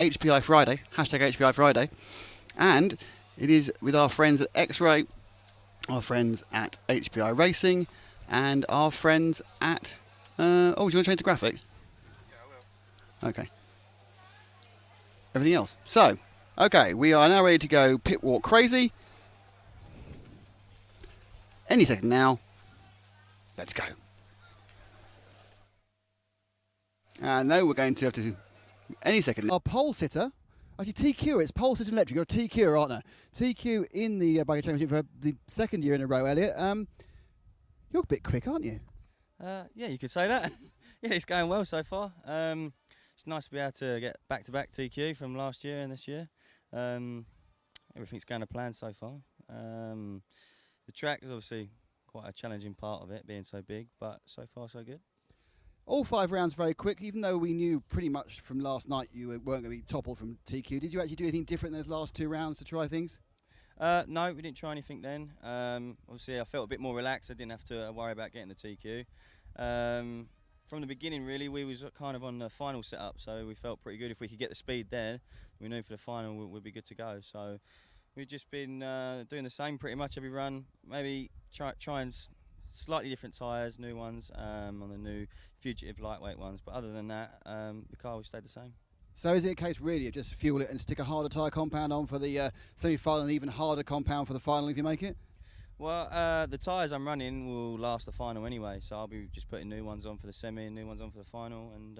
HPI Friday, hashtag HPI Friday, and it is with our friends at X-Ray, our friends at HPI Racing, and our friends at... do you want to change the graphic? Yeah, I will. Okay. Everything else. So, okay, we are now ready to go pit walk crazy. Any second now. Let's go. And now we're going to have to... Any second. Our pole sitter, actually TQ, it's pole sitter electric. You're a TQ, aren't you? TQ in the Buggy Championship for the second year in a row, Elliot. You're a bit quick, aren't you? Yeah, you could say that. Yeah, it's going well so far. It's nice to be able to get back-to-back TQ from last year and this year. Everything's going to plan so far. The track is obviously quite a challenging part of it, being so big, but so far so good. All 5 rounds very quick, even though we knew pretty much from last night you weren't going to be toppled from TQ. Did you actually do anything different in those last 2 rounds to try things? No, we didn't try anything then. Obviously, I felt a bit more relaxed. I didn't have to worry about getting the TQ. From the beginning, really, we was kind of on the final setup, so we felt pretty good. If we could get the speed there, we knew for the final we'd be good to go. So we've just been doing the same pretty much every run. Maybe try and slightly different tyres, new ones, on the new fugitive lightweight ones. But other than that, the car will stay the same. So is it a case really of just fuel it and stick a harder tyre compound on for the semi-final and even harder compound for the final if you make it? Well, the tyres I'm running will last the final anyway, so I'll be just putting new ones on for the semi and new ones on for the final and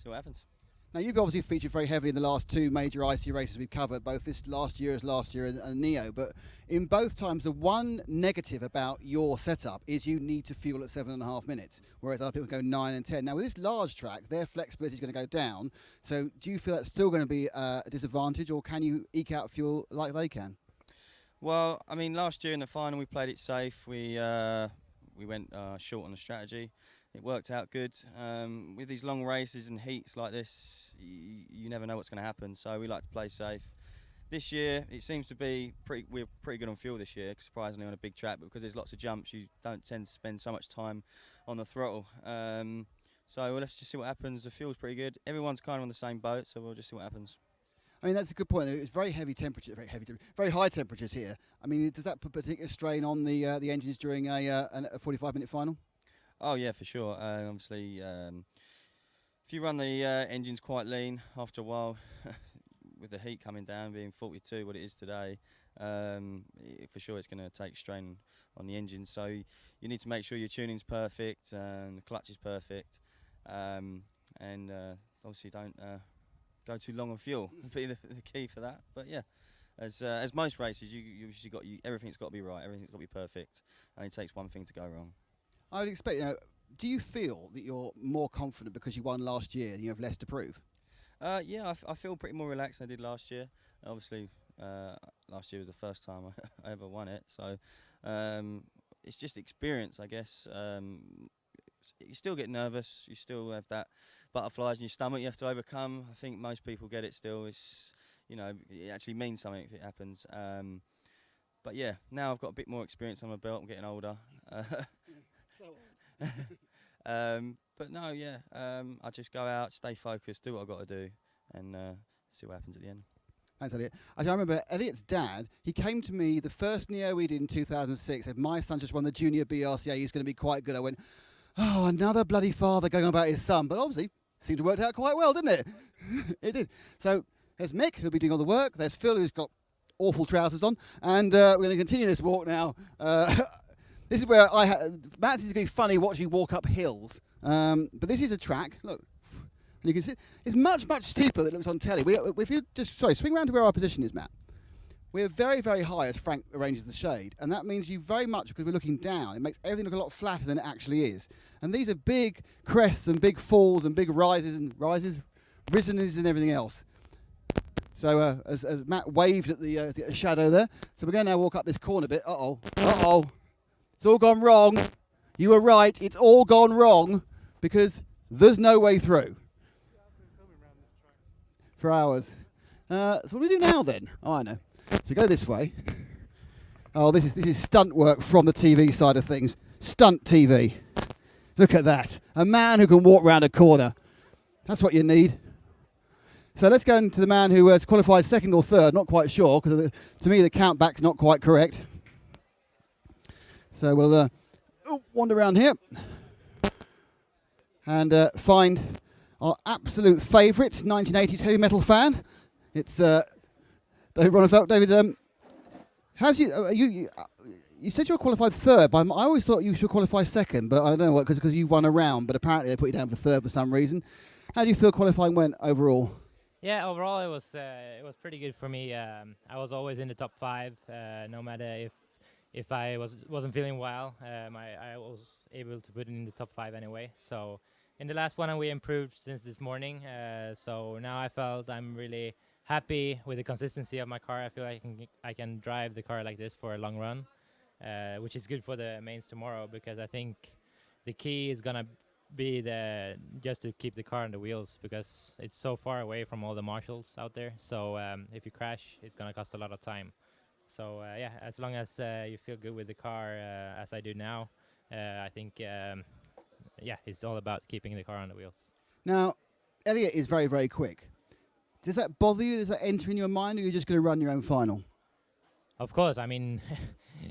see what happens. Now you've obviously featured very heavily in the last 2 major IC races we've covered, both this last year and Neo, but in both times the one negative about your setup is you need to fuel at 7.5 minutes, whereas other people go 9 and 10. Now with this large track, their flexibility is going to go down, so do you feel that's still going to be a disadvantage, or can you eke out fuel like they can? Well, I mean, last year in the final we played it safe. We went short on the strategy. It worked out good. With these long races and heats like this, you never know what's going to happen. So we like to play safe. This year, it seems to be we're pretty good on fuel this year, surprisingly on a big track. But because there's lots of jumps, you don't tend to spend so much time on the throttle. So we'll have to just see what happens. The fuel's pretty good. Everyone's kind of on the same boat, so we'll just see what happens. I mean, that's a good point. It's very heavy temperature, very high temperatures here. I mean, does that put particular strain on the engines during a 45-minute final? Oh yeah, for sure. Obviously, if you run the engines quite lean, after a while, with the heat coming down, being 42, what it is today, for sure it's going to take strain on the engine. So you need to make sure your tuning's perfect and the clutch is perfect, and obviously don't go too long on fuel. Would be the key for that. But yeah, as most races, everything's got to be right, everything's got to be perfect, and it takes one thing to go wrong. I would expect, do you feel that you're more confident because you won last year and you have less to prove? Yeah, I feel pretty more relaxed than I did last year. Obviously, last year was the first time I ever won it, so it's just experience, I guess. You still get nervous, you still have that butterflies in your stomach you have to overcome. I think most people get it still. It's, it actually means something if it happens. But yeah, now I've got a bit more experience on my belt, I'm getting older. But no, yeah, I just go out, stay focused, do what I've got to do, and see what happens at the end. Thanks, Elliot. Actually, I remember Elliot's dad, he came to me the first Neo we did in 2006, said, my son just won the junior BRCA, he's going to be quite good. I went, oh, another bloody father going on about his son. But obviously, seemed to work out quite well, didn't it? It did. So there's Mick, who'll be doing all the work. There's Phil, who's got awful trousers on. And we're going to continue this walk now. This is where Matt is going to be funny watching you walk up hills. But this is a track. Look. And you can see it's much, much steeper than it looks on telly. If you just, swing round to where our position is, Matt. We're very, very high as Frank arranges the shade. And that means you very much, because we're looking down, it makes everything look a lot flatter than it actually is. And these are big crests and big falls and big rises, risenes and everything else. So as Matt waved at the shadow there. So we're going to now walk up this corner bit. Uh-oh. It's all gone wrong. You were right. It's all gone wrong because there's no way through. For hours. So what do we do now then? Oh, I know. So we go this way. Oh, this is stunt work from the TV side of things. Stunt TV. Look at that. A man who can walk round a corner. That's what you need. So let's go into the man who has qualified second or third, not quite sure, because to me the count back's not quite correct. So we'll wander around here and find our absolute favourite 1980s heavy metal fan. It's David Ronnefalk. David, you said you were qualified third, but I always thought you should qualify second, but I don't know what, because you won a round, but apparently they put you down for third for some reason. How do you feel qualifying went overall? Yeah, overall it was pretty good for me. I was always in the top 5, no matter if I wasn't feeling well. I was able to put it in the top 5 anyway. So in the last one we improved since this morning. So now I felt I'm really happy with the consistency of my car. I feel like I can drive the car like this for a long run, which is good for the mains tomorrow, because I think the key is gonna be just to keep the car on the wheels, because it's so far away from all the marshals out there. So if you crash, it's gonna cost a lot of time. So yeah, as long as you feel good with the car, as I do now, I think yeah, it's all about keeping the car on the wheels. Now, Elliot is very, very quick. Does that bother you? Does that enter in your mind, or are you just going to run your own final? Of course, I mean,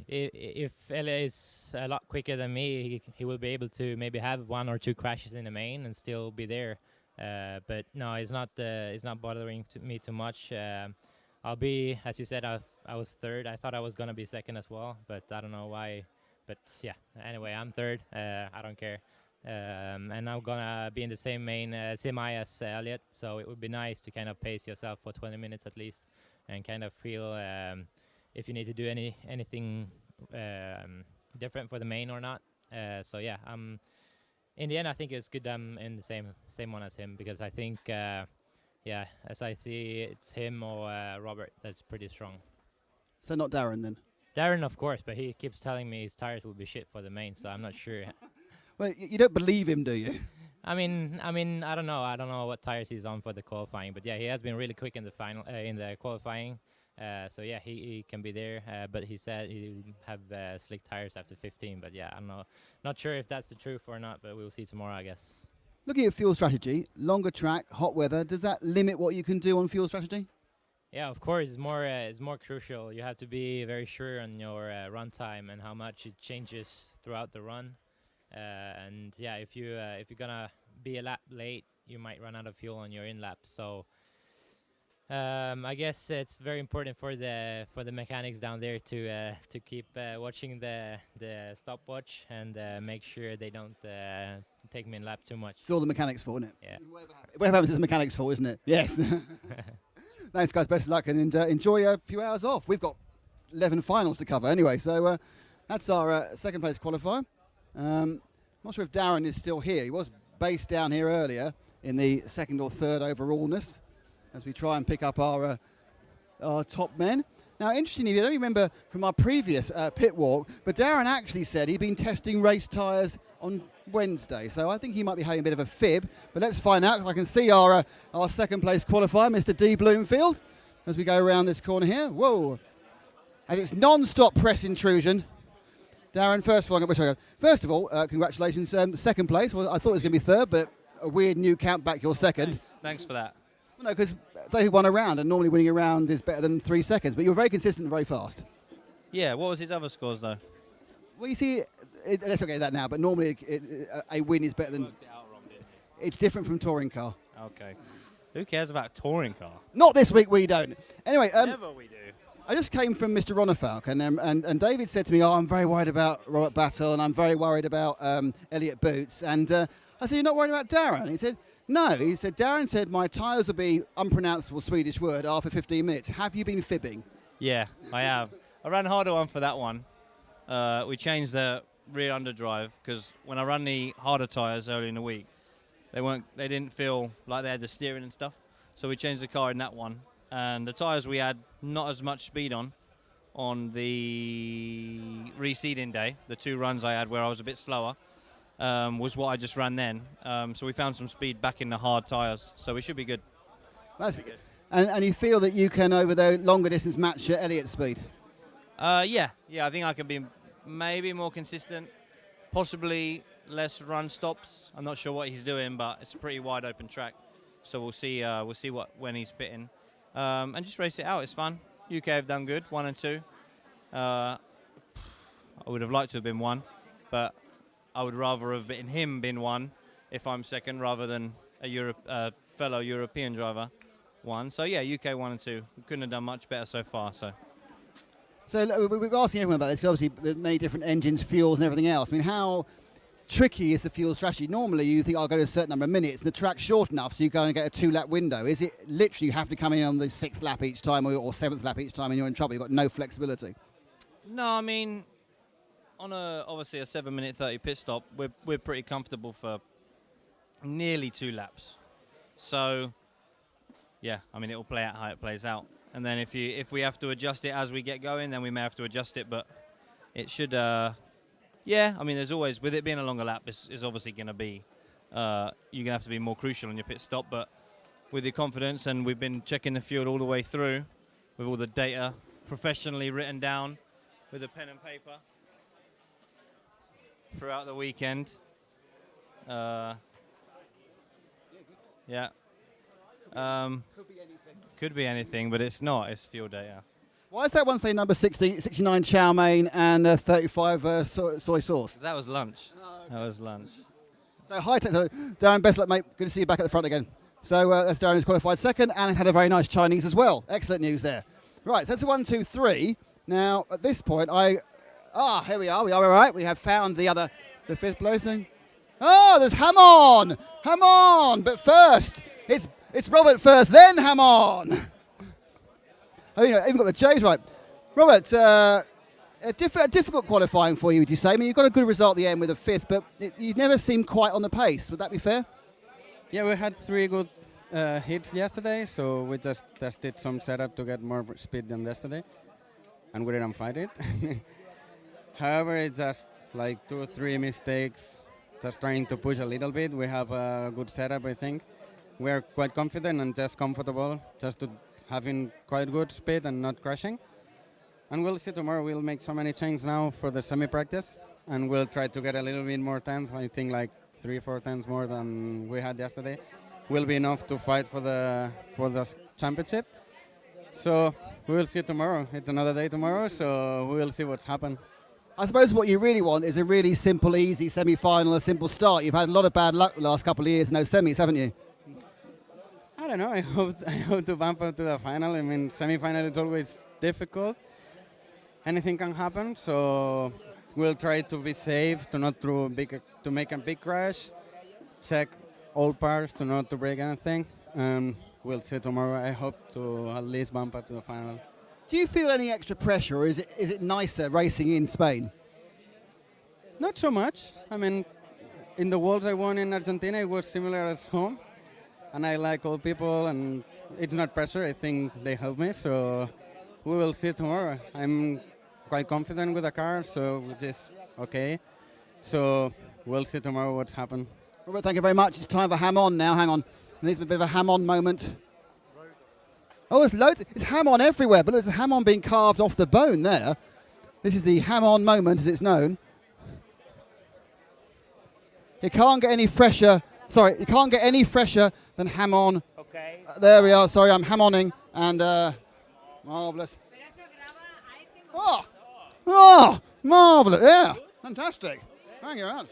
if Elliot is a lot quicker than me, he will be able to maybe have 1 or 2 crashes in the main and still be there. But no, it's not bothering me too much. I'll be, as you said, I was third. I thought I was gonna be second as well, but I don't know why. But yeah, anyway, I'm third. I don't care. And I'm gonna be in the same main semi as Elliot, so it would be nice to kind of pace yourself for 20 minutes at least, and kind of feel if you need to do anything different for the main or not. So yeah, in the end I think it's good I'm in the same one as him, because I think yeah, as I see, it's him or Robert that's pretty strong. So not Darren then? Darren, of course, but he keeps telling me his tires will be shit for the main, so I'm not sure. Well, you don't believe him, do you? I mean, I don't know. I don't know what tires he's on for the qualifying, but yeah, he has been really quick in the final, in the qualifying. So yeah, he can be there. But he said he'll have slick tires after 15. But yeah, I'm not sure if that's the truth or not. But we'll see tomorrow, I guess. Looking at fuel strategy, longer track, hot weather, does that limit what you can do on fuel strategy? Yeah, of course, it's more crucial. You have to be very sure on your run time and how much it changes throughout the run. And yeah, if you're gonna be a lap late, you might run out of fuel on your in lap. So I guess it's very important for the mechanics down there to keep watching the stopwatch and make sure they don't take me in lap too much. It's all the mechanics' fault, isn't it? Yeah. Whatever happens is the mechanics' fault, isn't it? Yes. Thanks, guys. Best of luck and enjoy a few hours off. We've got 11 finals to cover anyway, so that's our second place qualifier. Not sure if Darren is still here. He was based down here earlier in the second or third overallness as we try and pick up our top men. Now, interestingly, you don't remember from our previous pit walk, but Darren actually said he'd been testing race tyres on Wednesday, so I think he might be having a bit of a fib. But let's find out. I can see our second place qualifier, Mr. D. Bloomfield, as we go around this corner here. Whoa! And it's non-stop press intrusion. Darren, first of all, congratulations. Second place. Well, I thought it was going to be third, but a weird new count back. You're second. Thanks for that. Well, no, because they won a round, and normally winning a round is better than 3 seconds. But you're very consistent and very fast. Yeah, what was his other scores though? Well, you see, let's not get that now. But normally, a win is better than. Worked it out wrong, did It's different from touring car. Okay. Who cares about touring car? Not this week. We don't. Anyway, Never we do. I just came from Mr. Ronnefalk, and David said to me, I'm very worried about Robert Battle, and I'm very worried about Elliot Boots. And I said, you're not worried about Darren? And he said, no. He said, Darren said, my tyres will be unpronounceable Swedish word after 15 minutes. Have you been fibbing? Yeah, I have. I ran harder one for that one. We changed the rear underdrive because when I run the harder tyres early in the week, they didn't feel like they had the steering and stuff. So we changed the car in that one. And the tyres we had not as much speed on the reseeding day. The 2 runs I had where I was a bit slower was what I just ran then. So we found some speed back in the hard tyres. So we should be good. That's good. And you feel that you can, over the longer distance, match Elliot's speed? Yeah, I think I can be maybe more consistent, possibly less run stops. I'm not sure what he's doing, but it's a pretty wide open track. So we'll see when he's pitting, and just race it out. It's fun. UK have done good, 1 and 2. I would have liked to have been 1, but I would rather have been 1 if I'm second rather than a fellow European driver 1. So yeah, UK 1 and 2. We couldn't have done much better so far. So we've been asking everyone about this, because obviously there's many different engines, fuels and everything else. I mean, how tricky is the fuel strategy? Normally you think I'll go to a certain number of minutes and the track's short enough so you go and get a 2-lap window. Is it literally you have to come in on the 6th lap each time or 7th lap each time and you're in trouble? You've got no flexibility. No, I mean, on obviously a 7-minute 30 pit stop, we're pretty comfortable for nearly 2 laps. So yeah, I mean, it will play out how it plays out. And then if we have to adjust it as we get going, then we may have to adjust it. But it should, yeah. I mean, there's always, with it being a longer lap, is obviously going to be, you're going to have to be more crucial on your pit stop. But with your confidence, and we've been checking the fuel all the way through, with all the data professionally written down with a pen and paper throughout the weekend. Yeah. Could be anything, but it's not. It's fuel data. Why is that one say number 69 chow mein and 35 soy sauce? That was lunch. That was lunch. So high tech. So Darren, best luck, mate. Good to see you back at the front again. So that's Darren, who's qualified second and had a very nice Chinese as well. Excellent news there. Right, so that's a 1, 2, 3. Now at this point, here we are. We are all right. We have found the 5th placing. Oh, there's Hamon. But first, it's Robert first, then Hamon. Oh, you know, even got the J's right. Robert, a difficult qualifying for you, would you say? I mean, you got a good result at the end with a 5th, but you never seemed quite on the pace. Would that be fair? Yeah, we had 3 good hits yesterday, so we just tested some setup to get more speed than yesterday, and we didn't fight it. However, it's just like 2 or 3 mistakes, just trying to push a little bit. We have a good setup, I think. We are quite confident and just comfortable, just to having quite good speed and not crashing. And we'll see tomorrow. We'll make so many changes now for the semi-practice, and we'll try to get a little bit more tenths. I think like 3-4 tenths more than we had yesterday will be enough to fight for the championship. So we will see tomorrow. It's another day tomorrow, so we will see what's happened. I suppose what you really want is a really simple, easy semi-final, a simple start. You've had a lot of bad luck the last couple of years in those semis, haven't you? I don't know. I hope to bump up to the final. I mean, semi-final is always difficult. Anything can happen, so we'll try to be safe, to not to make a big crash, check all parts to not to break anything, and we'll see tomorrow. I hope to at least bump up to the final. Do you feel any extra pressure, or is it nicer racing in Spain? Not so much. I mean, in the Worlds I won in Argentina, it was similar as home, and I like all people, and it's not pressure. I think they help me, so we will see tomorrow. I'm quite confident with the car, so which is okay. So we'll see tomorrow what's happened. Robert, thank you very much. It's time for Ham-On now. Hang on. There's a bit of a Ham-On moment. Oh, there's loads. It's Ham-On everywhere, but there's a Ham-On being carved off the bone there. This is the Ham-On moment, as it's known. You can't get any fresher. Sorry, you can't get any fresher than Ham-On. Okay. There we are. Sorry, I'm Ham-Oning, and marvellous. Oh, marvellous. Yeah, fantastic. Thank you very much.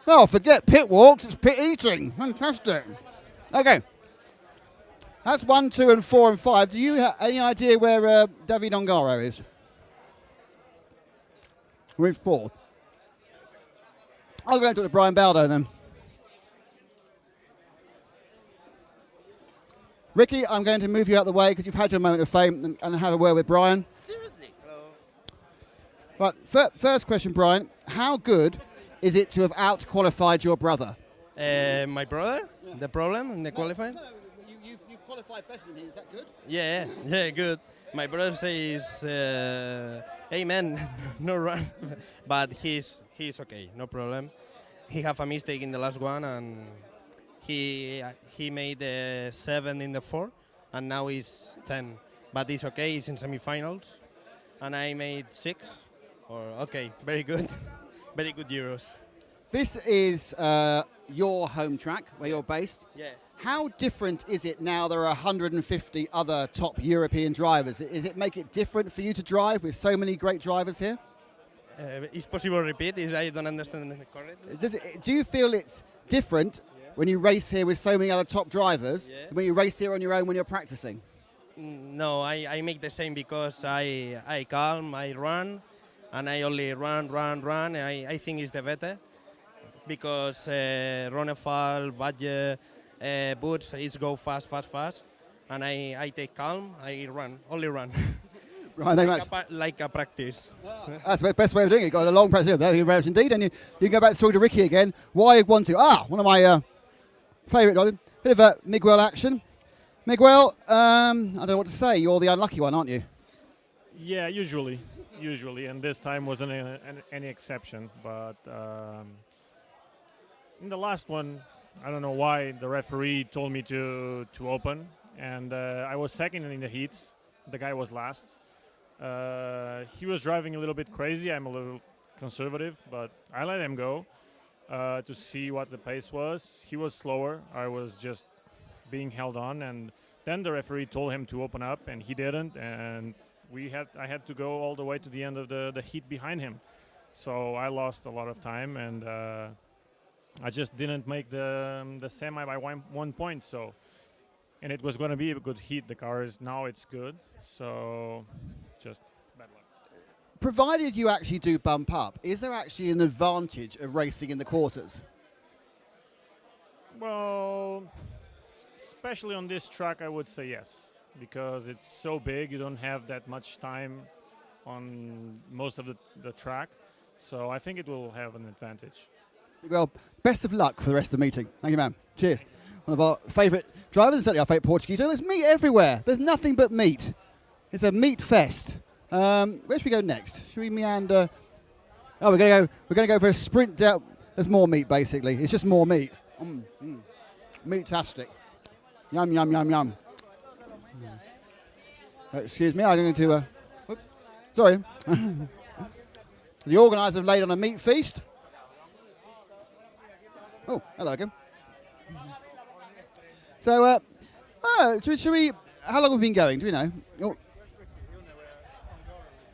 Oh, forget pit walks, it's pit eating. Fantastic. Okay. That's 1, 2, and 4, and 5. Do you have any idea where David Ongaro is? We're in 4th. I'll go and talk to Brian Baldo then. Ricky, I'm going to move you out of the way because you've had your moment of fame and have a word with Brian. Seriously? Hello. Right, first question, Brian. How good is it to have out-qualified your brother? My brother? Yeah. The problem in the qualifying? No, you qualified better than him. Is that good? Yeah, good. My brother says, hey man, no run. But he's okay, no problem. He have a mistake in the last one, and he made 7 in the 4, and now he's 10. But it's okay, he's in semi-finals. And I made 6. Okay, very good. Very good Euros. This is your home track, where you're based. Yeah. How different is it now there are 150 other top European drivers? Is it make it different for you to drive with so many great drivers here? Is possible to repeat? I don't understand it correctly. Do you feel it's different when you race here with so many other top drivers than when you race here on your own when you're practicing? No, I make the same because I calm, I run, and I only run. I think it's the better because Ronnefalk, Buggy, Boots is go fast, and I take calm, I run, only run. Right, thank you much. Like a practice. That's the best way of doing it. You've got a long practice. Thank you very much indeed. And you can go back to talk to Ricky again. Why want to? One of my favourite guys. Bit of Miguel action. Miguel, I don't know what to say. You're the unlucky one, aren't you? Yeah, usually, and this time wasn't any exception. But in the last one, I don't know why the referee told me to open, and I was second in the heat. The guy was last. He was driving a little bit crazy. I'm a little conservative, but I let him go to see what the pace was. He was slower. I was just being held on, and then the referee told him to open up, and he didn't, and I had to go all the way to the end of the heat behind him. So I lost a lot of time, and I just didn't make the semi by 1 point. So, and it was going to be a good heat. The car is now it's good. So just bad luck. Provided you actually do bump up, is there actually an advantage of racing in the quarters? Well, especially on this track, I would say yes, because it's so big. You don't have that much time on most of the track. So I think it will have an advantage. Well, best of luck for the rest of the meeting. Thank you, man. Cheers. One of our favourite drivers, certainly our favourite Portuguese. There's meat everywhere. There's nothing but meat. It's a meat fest. Where should we go next? Should we meander? Oh, we're gonna go for a sprint down. There's more meat, basically. It's just more meat. Meat-tastic. Yum, yum, yum, yum. Excuse me, I'm going to... Whoops. Sorry. The organisers have laid on a meat feast. Oh, hello again. So, should we... How long have we been going? Do we know? Oh.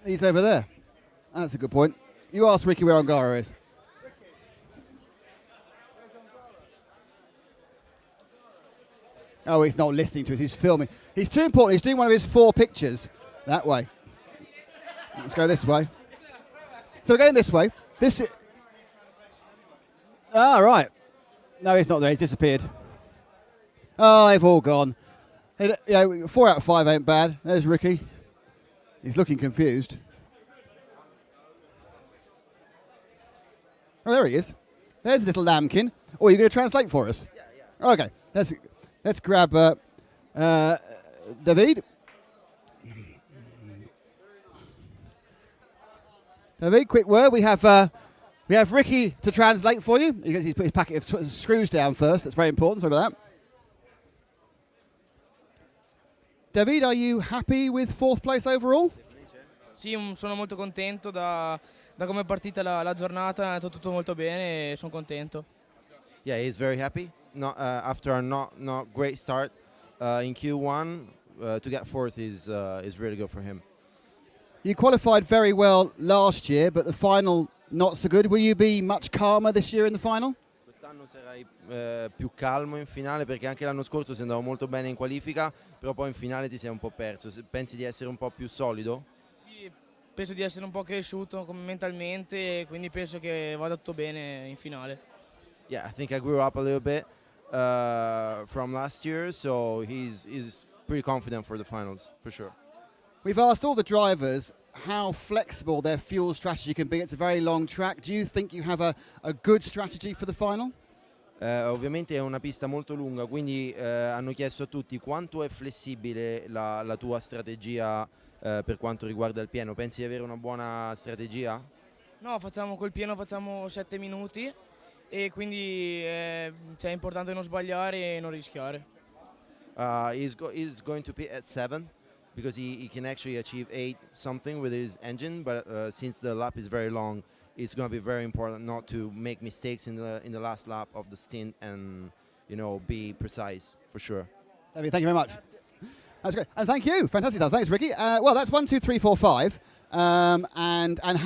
He's over there. That's a good point. You ask Ricky where Ongaro is. Oh, he's not listening to us. He's filming. He's too important. He's doing one of his 4 pictures. That way. Let's go this way. So we're going this way. Right. No, he's not there. He's disappeared. Oh, they've all gone. 4 out of 5 ain't bad. There's Ricky. He's looking confused. Oh, there he is. There's little lambkin. Oh, you're going to translate for us? Yeah. Okay. Let's grab David. David, quick word. We have Ricky to translate for you. He's put his packet of screws down first. That's very important. Sorry about that. David, are you happy with 4th place overall? Sì, sono molto contento da come è partita la giornata, è andato tutto molto bene e sono contento. Yeah, he's very happy. After a not great start in Q1, to get 4th is really good for him. You qualified very well last year, but the final not so good. Will you be much calmer this year in the final? Quest'anno sarai più calmo in finale, perché anche l'anno scorso sei andato molto bene in qualifica, però poi in finale ti sei un po' perso. Pensi di essere un po' più solido? Sì, penso di essere un po' cresciuto mentalmente, quindi penso che vada tutto bene in finale. Yeah, I think I grew up a little bit from last year, so he's pretty confident for the finals, for sure. We've asked all the drivers how flexible their fuel strategy can be. It's a very long track. Do you think you have a good strategy for the final? Ovviamente è una pista molto lunga, quindi hanno chiesto a tutti quanto è flessibile la tua strategia per quanto riguarda il pieno. Pensi di avere una buona strategia? No, col pieno facciamo 7 minuti e quindi è importante non sbagliare e non rischiare. He's going to pit at 7 because he can actually achieve 8 something with his engine, but since the lap is very long, it's going to be very important not to make mistakes in the last lap of the stint and, you know, be precise for sure. David, thank you very much. That's great. And thank you. Fantastic stuff. Thanks, Ricky. Well, that's 1, 2, 3, 4, 5. And have